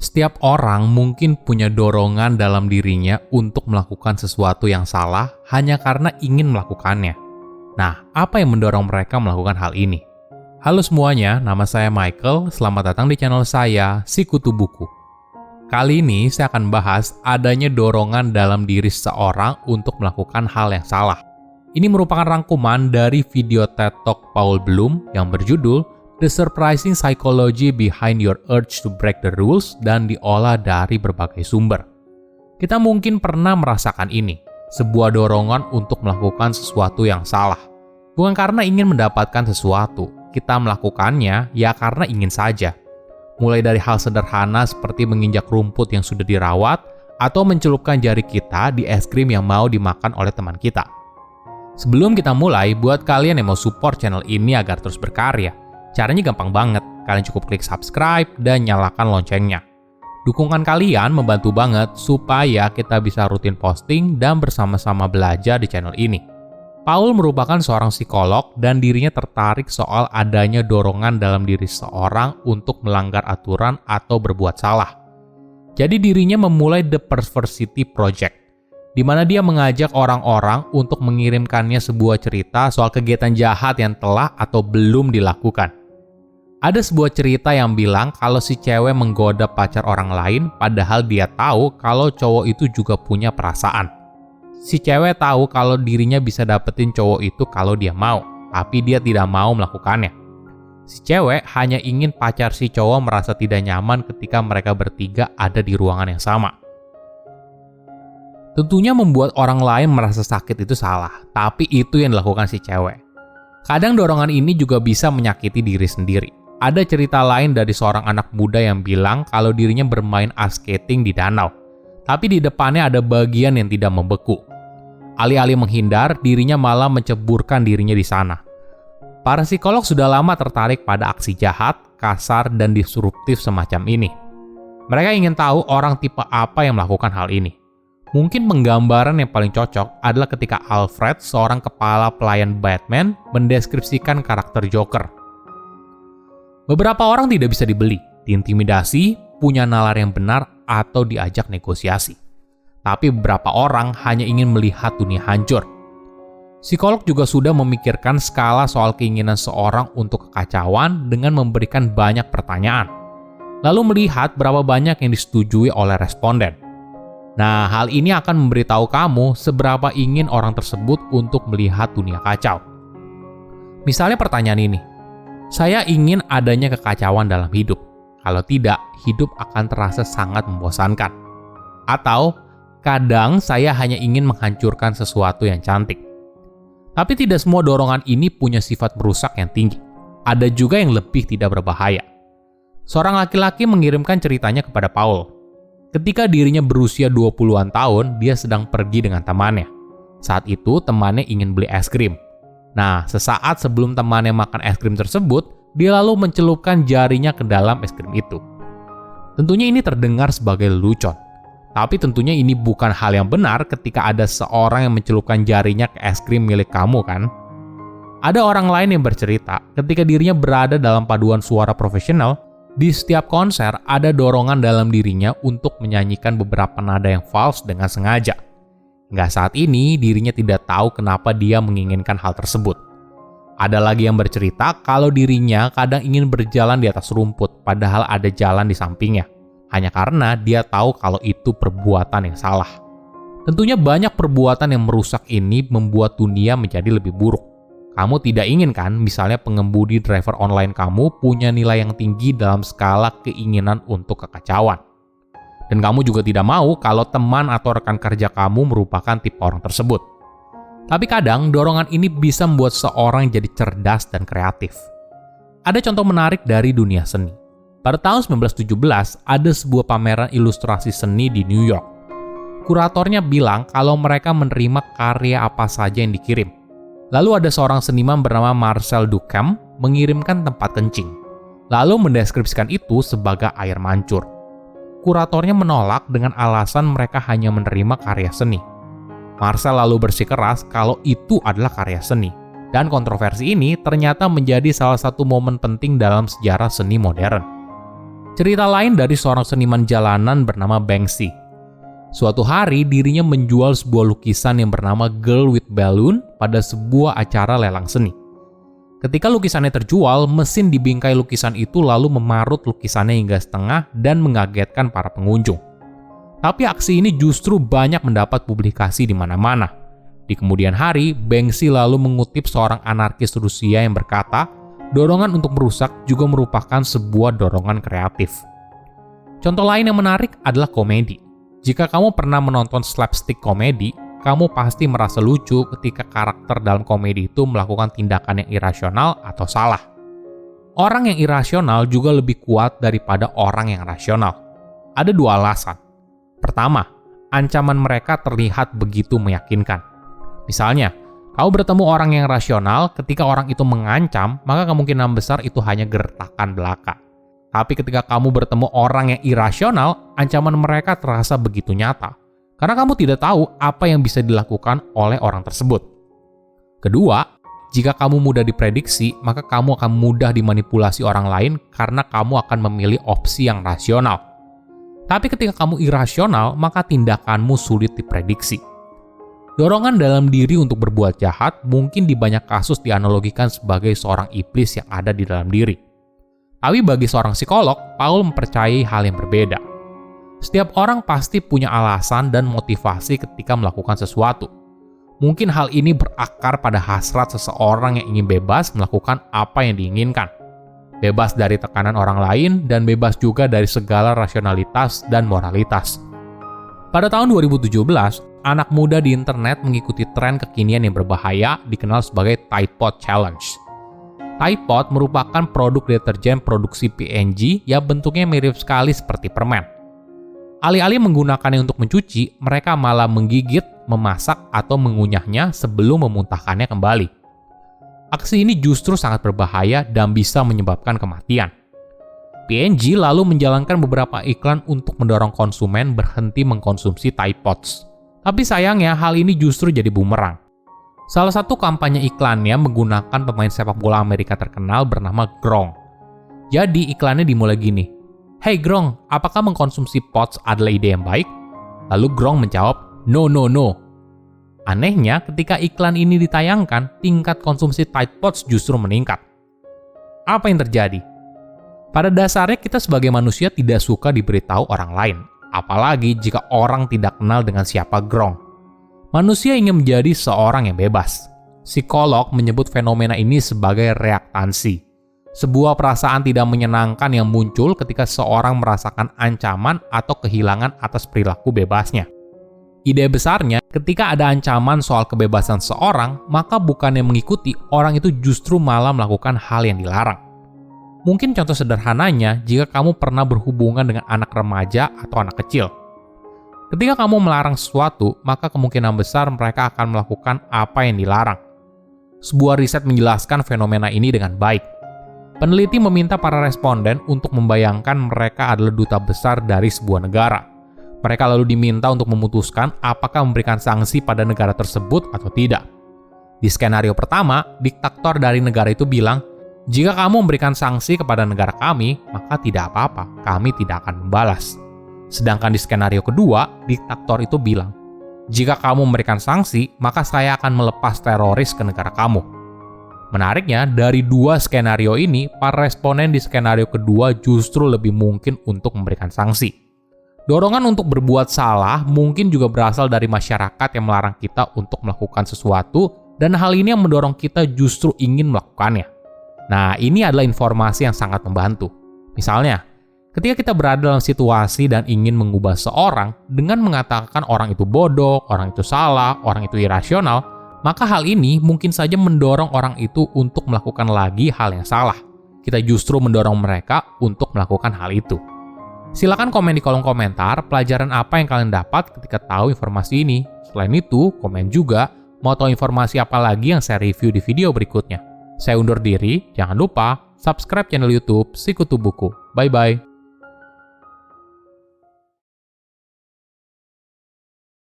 Setiap orang mungkin punya dorongan dalam dirinya untuk melakukan sesuatu yang salah hanya karena ingin melakukannya. Nah, apa yang mendorong mereka melakukan hal ini? Halo semuanya, nama saya Michael. Selamat datang di channel saya, Sikutu Buku. Kali ini saya akan bahas adanya dorongan dalam diri seseorang untuk melakukan hal yang salah. Ini merupakan rangkuman dari video TED Talk Paul Bloom yang berjudul The Surprising Psychology Behind Your Urge to Break the Rules dan diolah dari berbagai sumber. Kita mungkin pernah merasakan ini, sebuah dorongan untuk melakukan sesuatu yang salah. Bukan karena ingin mendapatkan sesuatu, kita melakukannya ya karena ingin saja. Mulai dari hal sederhana seperti menginjak rumput yang sudah dirawat atau mencelupkan jari kita di es krim yang mau dimakan oleh teman kita. Sebelum kita mulai, buat kalian yang mau support channel ini agar terus berkarya, caranya gampang banget, kalian cukup klik subscribe dan nyalakan loncengnya. Dukungan kalian membantu banget supaya kita bisa rutin posting dan bersama-sama belajar di channel ini. Paul merupakan seorang psikolog dan dirinya tertarik soal adanya dorongan dalam diri seseorang untuk melanggar aturan atau berbuat salah. Jadi dirinya memulai The Perversity Project, di mana dia mengajak orang-orang untuk mengirimkannya sebuah cerita soal kegiatan jahat yang telah atau belum dilakukan. Ada sebuah cerita yang bilang kalau si cewek menggoda pacar orang lain padahal dia tahu kalau cowok itu juga punya perasaan. Si cewek tahu kalau dirinya bisa dapetin cowok itu kalau dia mau, tapi dia tidak mau melakukannya. Si cewek hanya ingin pacar si cowok merasa tidak nyaman ketika mereka bertiga ada di ruangan yang sama. Tentunya membuat orang lain merasa sakit itu salah, tapi itu yang dilakukan si cewek. Kadang dorongan ini juga bisa menyakiti diri sendiri. Ada cerita lain dari seorang anak muda yang bilang kalau dirinya bermain ice skating di danau, tapi di depannya ada bagian yang tidak membeku. Alih-alih menghindar, dirinya malah menceburkan dirinya di sana. Para psikolog sudah lama tertarik pada aksi jahat, kasar, dan disruptif semacam ini. Mereka ingin tahu orang tipe apa yang melakukan hal ini. Mungkin penggambaran yang paling cocok adalah ketika Alfred, seorang kepala pelayan Batman, mendeskripsikan karakter Joker. Beberapa orang tidak bisa dibeli, diintimidasi, punya nalar yang benar, atau diajak negosiasi. Tapi beberapa orang hanya ingin melihat dunia hancur. Psikolog juga sudah memikirkan skala soal keinginan seorang untuk kekacauan dengan memberikan banyak pertanyaan. Lalu melihat berapa banyak yang disetujui oleh responden. Nah, hal ini akan memberitahu kamu seberapa ingin orang tersebut untuk melihat dunia kacau. Misalnya pertanyaan ini, saya ingin adanya kekacauan dalam hidup. Kalau tidak, hidup akan terasa sangat membosankan. Atau, kadang saya hanya ingin menghancurkan sesuatu yang cantik. Tapi tidak semua dorongan ini punya sifat merusak yang tinggi. Ada juga yang lebih tidak berbahaya. Seorang laki-laki mengirimkan ceritanya kepada Paul. Ketika dirinya berusia 20-an tahun, dia sedang pergi dengan temannya. Saat itu, temannya ingin beli es krim. Nah, sesaat sebelum temannya makan es krim tersebut, dia lalu mencelupkan jarinya ke dalam es krim itu. Tentunya ini terdengar sebagai lelucon. Tapi tentunya ini bukan hal yang benar ketika ada seorang yang mencelupkan jarinya ke es krim milik kamu, kan? Ada orang lain yang bercerita, ketika dirinya berada dalam paduan suara profesional, di setiap konser ada dorongan dalam dirinya untuk menyanyikan beberapa nada yang false dengan sengaja. Hingga saat ini, dirinya tidak tahu kenapa dia menginginkan hal tersebut. Ada lagi yang bercerita kalau dirinya kadang ingin berjalan di atas rumput, padahal ada jalan di sampingnya. Hanya karena dia tahu kalau itu perbuatan yang salah. Tentunya banyak perbuatan yang merusak ini membuat dunia menjadi lebih buruk. Kamu tidak ingin kan, misalnya pengemudi driver online kamu punya nilai yang tinggi dalam skala keinginan untuk kekacauan. Dan kamu juga tidak mau kalau teman atau rekan kerja kamu merupakan tipe orang tersebut. Tapi kadang dorongan ini bisa membuat seorang jadi cerdas dan kreatif. Ada contoh menarik dari dunia seni. Pada tahun 1917, ada sebuah pameran ilustrasi seni di New York. Kuratornya bilang kalau mereka menerima karya apa saja yang dikirim. Lalu ada seorang seniman bernama Marcel Duchamp mengirimkan tempat kencing. Lalu mendeskripsikan itu sebagai air mancur. Kuratornya menolak dengan alasan mereka hanya menerima karya seni. Marcel lalu bersikeras kalau itu adalah karya seni. Dan kontroversi ini ternyata menjadi salah satu momen penting dalam sejarah seni modern. Cerita lain dari seorang seniman jalanan bernama Banksy. Suatu hari dirinya menjual sebuah lukisan yang bernama Girl with Balloon pada sebuah acara lelang seni. Ketika lukisannya terjual, mesin di bingkai lukisan itu lalu memarut lukisannya hingga setengah dan mengagetkan para pengunjung. Tapi aksi ini justru banyak mendapat publikasi di mana-mana. Di kemudian hari, Banksy lalu mengutip seorang anarkis Rusia yang berkata, dorongan untuk merusak juga merupakan sebuah dorongan kreatif. Contoh lain yang menarik adalah komedi. Jika kamu pernah menonton slapstick komedi, kamu pasti merasa lucu ketika karakter dalam komedi itu melakukan tindakan yang irasional atau salah. Orang yang irasional juga lebih kuat daripada orang yang rasional. Ada dua alasan. Pertama, ancaman mereka terlihat begitu meyakinkan. Misalnya, kamu bertemu orang yang rasional, ketika orang itu mengancam, maka kemungkinan besar itu hanya gertakan belaka. Tapi ketika kamu bertemu orang yang irasional, ancaman mereka terasa begitu nyata. Karena kamu tidak tahu apa yang bisa dilakukan oleh orang tersebut. Kedua, jika kamu mudah diprediksi, maka kamu akan mudah dimanipulasi orang lain karena kamu akan memilih opsi yang rasional. Tapi ketika kamu irasional, maka tindakanmu sulit diprediksi. Dorongan dalam diri untuk berbuat jahat mungkin di banyak kasus dianalogikan sebagai seorang iblis yang ada di dalam diri. Tapi bagi seorang psikolog, Paul mempercayai hal yang berbeda. Setiap orang pasti punya alasan dan motivasi ketika melakukan sesuatu. Mungkin hal ini berakar pada hasrat seseorang yang ingin bebas melakukan apa yang diinginkan. Bebas dari tekanan orang lain dan bebas juga dari segala rasionalitas dan moralitas. Pada tahun 2017, anak muda di internet mengikuti tren kekinian yang berbahaya dikenal sebagai Tide Pod Challenge. Tide Pod merupakan produk deterjen produksi P&G yang bentuknya mirip sekali seperti permen. Alih-alih menggunakannya untuk mencuci, mereka malah menggigit, memasak, atau mengunyahnya sebelum memuntahkannya kembali. Aksi ini justru sangat berbahaya dan bisa menyebabkan kematian. P&G lalu menjalankan beberapa iklan untuk mendorong konsumen berhenti mengkonsumsi Tide Pods. Tapi sayangnya hal ini justru jadi bumerang. Salah satu kampanye iklannya menggunakan pemain sepak bola Amerika terkenal bernama Gronk. Jadi iklannya dimulai gini, "Hey Gronk, apakah mengkonsumsi pods adalah ide yang baik?" Lalu Gronk menjawab, "No, no, no." Anehnya, ketika iklan ini ditayangkan, tingkat konsumsi Tide Pods justru meningkat. Apa yang terjadi? Pada dasarnya kita sebagai manusia tidak suka diberitahu orang lain, apalagi jika orang tidak kenal dengan siapa Gronk. Manusia ingin menjadi seorang yang bebas. Psikolog menyebut fenomena ini sebagai reaktansi, sebuah perasaan tidak menyenangkan yang muncul ketika seorang merasakan ancaman atau kehilangan atas perilaku bebasnya. Ide besarnya, ketika ada ancaman soal kebebasan seorang, maka bukannya mengikuti, orang itu justru malah melakukan hal yang dilarang. Mungkin contoh sederhananya jika kamu pernah berhubungan dengan anak remaja atau anak kecil. Ketika kamu melarang sesuatu, maka kemungkinan besar mereka akan melakukan apa yang dilarang. Sebuah riset menjelaskan fenomena ini dengan baik. Peneliti meminta para responden untuk membayangkan mereka adalah duta besar dari sebuah negara. Mereka lalu diminta untuk memutuskan apakah memberikan sanksi pada negara tersebut atau tidak. Di skenario pertama, diktator dari negara itu bilang, "Jika kamu memberikan sanksi kepada negara kami, maka tidak apa-apa, kami tidak akan membalas." Sedangkan di skenario kedua, diktator itu bilang, "Jika kamu memberikan sanksi, maka saya akan melepas teroris ke negara kamu." Menariknya, dari dua skenario ini, para responden di skenario kedua justru lebih mungkin untuk memberikan sanksi. Dorongan untuk berbuat salah mungkin juga berasal dari masyarakat yang melarang kita untuk melakukan sesuatu, dan hal ini yang mendorong kita justru ingin melakukannya. Nah, ini adalah informasi yang sangat membantu. Misalnya, ketika kita berada dalam situasi dan ingin mengubah seorang dengan mengatakan orang itu bodoh, orang itu salah, orang itu irasional, maka hal ini mungkin saja mendorong orang itu untuk melakukan lagi hal yang salah. Kita justru mendorong mereka untuk melakukan hal itu. Silakan komen di kolom komentar pelajaran apa yang kalian dapat ketika tahu informasi ini. Selain itu, komen juga mau tahu informasi apa lagi yang saya review di video berikutnya. Saya undur diri, jangan lupa subscribe channel YouTube Sikutu Buku. Bye-bye.